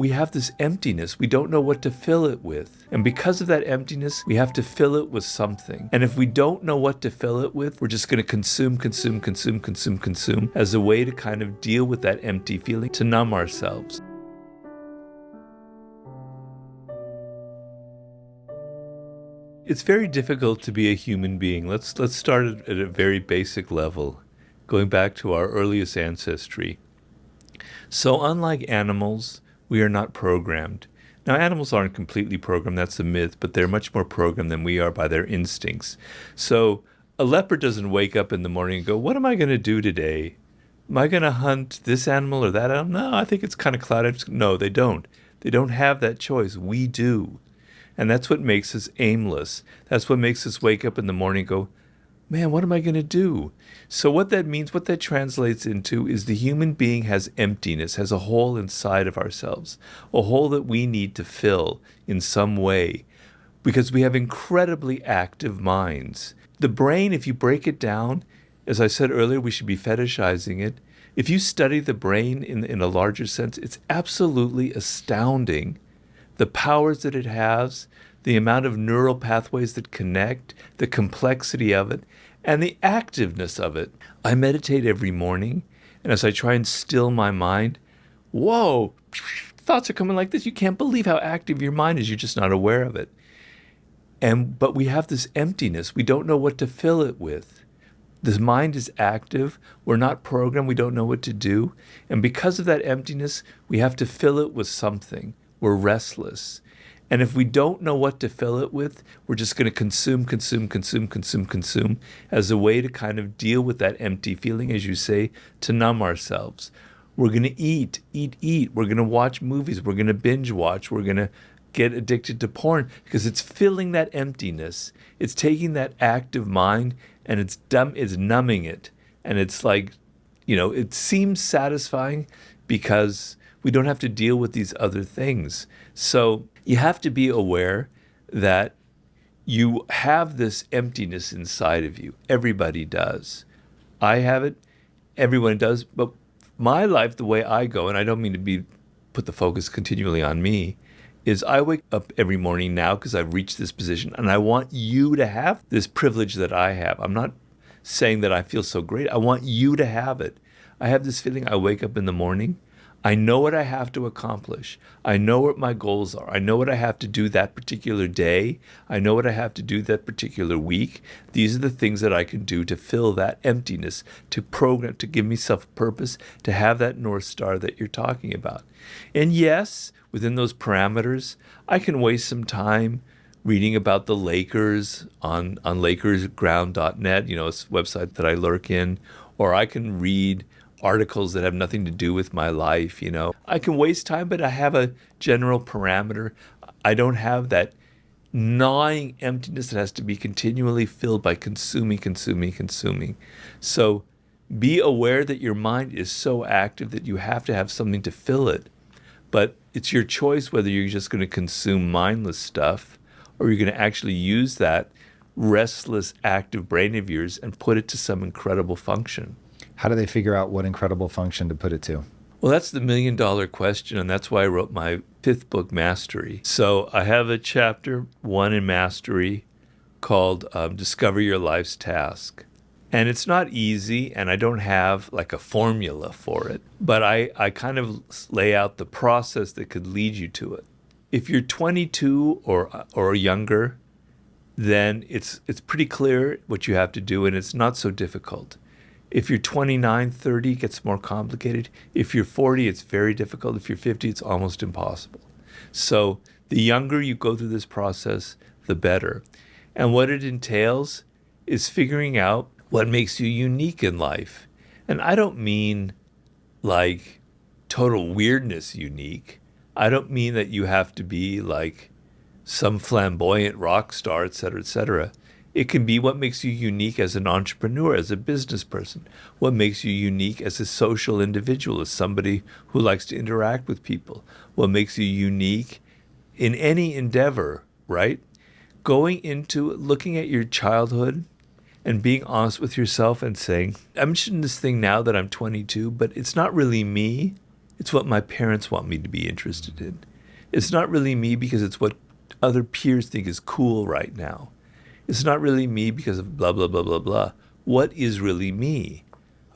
we have this emptiness. We don't know what to fill it with. And because of that emptiness, we have to fill it with something. And if we don't know what to fill it with, we're just going to consume as a way to kind of deal with that empty feeling, to numb ourselves. It's very difficult to be a human being. Let's start at a very basic level, going back to our earliest ancestry. So unlike animals, we are not programmed. Now, animals aren't completely programmed, that's a myth, but they're much more programmed than we are by their instincts. So a leopard doesn't wake up in the morning and go, what am I going to do today? Am I going to hunt this animal or that animal? No, I think it's kind of cloudy. No, they don't. They don't have that choice. We do. And that's what makes us aimless. That's what makes us wake up in the morning and go, man, what am I going to do? So what that means, what that translates into is the human being has emptiness, has a hole inside of ourselves, a hole that we need to fill in some way because we have incredibly active minds. The brain, if you break it down, as I said earlier, we should be fetishizing it. If you study the brain in a larger sense, it's absolutely astounding. The powers that it has, the amount of neural pathways that connect, the complexity of it, and the activeness of it. I meditate every morning, and as I try and still my mind, whoa, thoughts are coming like this. You can't believe how active your mind is. You're just not aware of it. But we have this emptiness. We don't know what to fill it with. This mind is active. We're not programmed. We don't know what to do. And because of that emptiness, we have to fill it with something. We're restless. And if we don't know what to fill it with, we're just going to consume as a way to kind of deal with that empty feeling, as you say, to numb ourselves. We're going to eat. We're going to watch movies. We're going to binge watch. We're going to get addicted to porn because it's filling that emptiness. It's taking that active mind and it's numbing it. And it's like, it seems satisfying because we don't have to deal with these other things. So you have to be aware that you have this emptiness inside of you. Everybody does. I have it. Everyone does. But my life, the way I go, and I don't mean to put the focus continually on me, is I wake up every morning now because I've reached this position, and I want you to have this privilege that I have. I'm not saying that I feel so great. I want you to have it. I have this feeling I wake up in the morning. I know what I have to accomplish. I know what my goals are. I know what I have to do that particular day. I know what I have to do that particular week. These are the things that I can do to fill that emptiness, to program, to give myself purpose, to have that North Star that you're talking about. And yes, within those parameters, I can waste some time reading about the Lakers on LakersGround.net, a website that I lurk in, or I can read articles that have nothing to do with my life, I can waste time, but I have a general parameter. I don't have that gnawing emptiness that has to be continually filled by consuming. So be aware that your mind is so active that you have to have something to fill it. But it's your choice whether you're just going to consume mindless stuff or you're going to actually use that restless, active brain of yours and put it to some incredible function. How do they figure out what incredible function to put it to? Well, that's the $1 million question, and that's why I wrote my 5th book, Mastery. So I have a chapter 1 in Mastery called Discover Your Life's Task. And it's not easy, and I don't have like a formula for it, but I kind of lay out the process that could lead you to it. If you're 22 or younger, then it's pretty clear what you have to do, and it's not so difficult. If you're 29, 30, it gets more complicated. If you're 40, it's very difficult. If you're 50, it's almost impossible. So the younger you go through this process, the better. And what it entails is figuring out what makes you unique in life. And I don't mean like total weirdness unique. I don't mean that you have to be like some flamboyant rock star, et cetera, et cetera. It can be what makes you unique as an entrepreneur, as a business person, what makes you unique as a social individual, as somebody who likes to interact with people, what makes you unique in any endeavor, right? Going into looking at your childhood and being honest with yourself and saying, I'm mentioning this thing now that I'm 22, but it's not really me. It's what my parents want me to be interested in. It's not really me because it's what other peers think is cool right now. It's not really me because of blah, blah, blah, blah, blah. What is really me?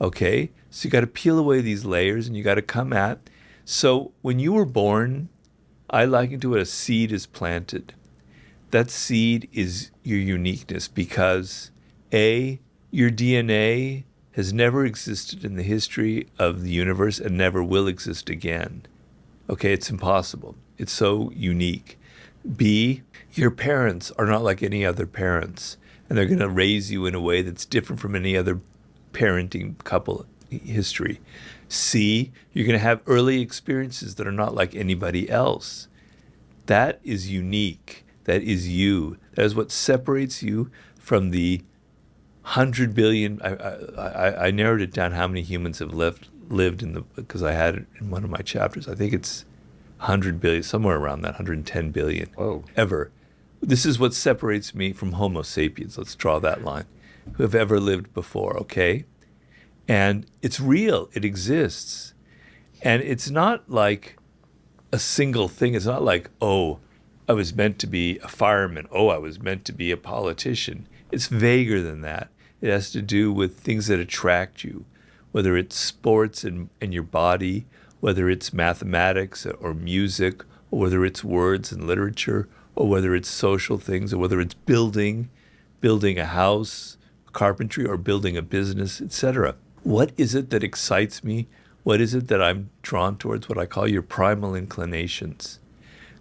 Okay? So you got to peel away these layers and you got to come at. So when you were born, I liken to it, a seed is planted. That seed is your uniqueness because A, your DNA has never existed in the history of the universe and never will exist again. Okay, it's impossible. It's so unique. B, your parents are not like any other parents, and they're going to raise you in a way that's different from any other parenting couple history. C, you're going to have early experiences that are not like anybody else. That is unique. That is you. That is what separates you from the 100 billion. I narrowed it down how many humans have lived in the, because I had it in one of my chapters. I think it's 100 billion, somewhere around that, 110 billion. Whoa. Ever. This is what separates me from Homo sapiens. Let's draw that line. Who have ever lived before, okay? And it's real. It exists. And it's not like a single thing. It's not like, oh, I was meant to be a fireman. Oh, I was meant to be a politician. It's vaguer than that. It has to do with things that attract you, whether it's sports and your body, whether it's mathematics or music, or whether it's words and literature, or whether it's social things, or whether it's building a house, carpentry, or building a business, etc. What is it that excites me? What is it that I'm drawn towards? What I call your primal inclinations.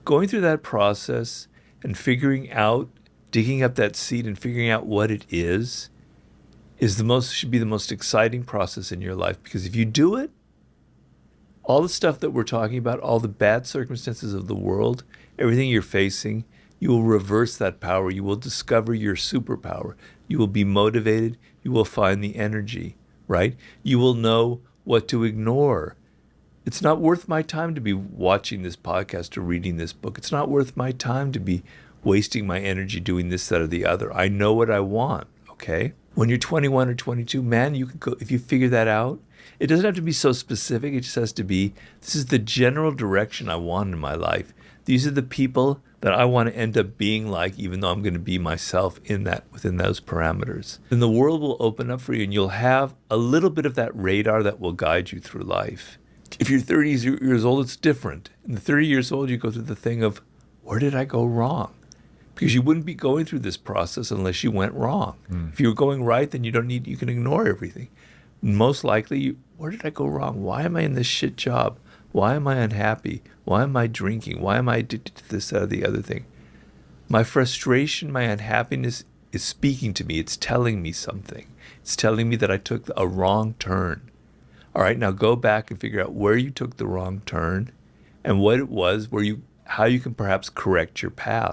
Going through that process and figuring out, digging up that seed and figuring out what it is should be the most exciting process in your life. Because if you do it, all the stuff that we're talking about, all the bad circumstances of the world, everything you're facing, you will reverse that power. You will discover your superpower. You will be motivated. You will find the energy, right? You will know what to ignore. It's not worth my time to be watching this podcast or reading this book. It's not worth my time to be wasting my energy doing this, that, or the other. I know what I want, okay? When you're 21 or 22, man, you can go, if you figure that out, it doesn't have to be so specific. It just has to be, this is the general direction I want in my life. These are the people that I want to end up being like, even though I'm going to be myself within those parameters. Then the world will open up for you and you'll have a little bit of that radar that will guide you through life. If you're 30 years old, it's different. In the 30 years old, you go through the thing of, where did I go wrong? Because you wouldn't be going through this process unless you went wrong. If you were going right, then you can ignore everything. Most likely, where did I go wrong? Why am I in this shit job? Why am I unhappy? Why am I drinking? Why am I addicted to this, that, or the other thing? My frustration, my unhappiness is speaking to me. It's telling me something. It's telling me that I took a wrong turn. All right, now go back and figure out where you took the wrong turn and what it was, how you can perhaps correct your path.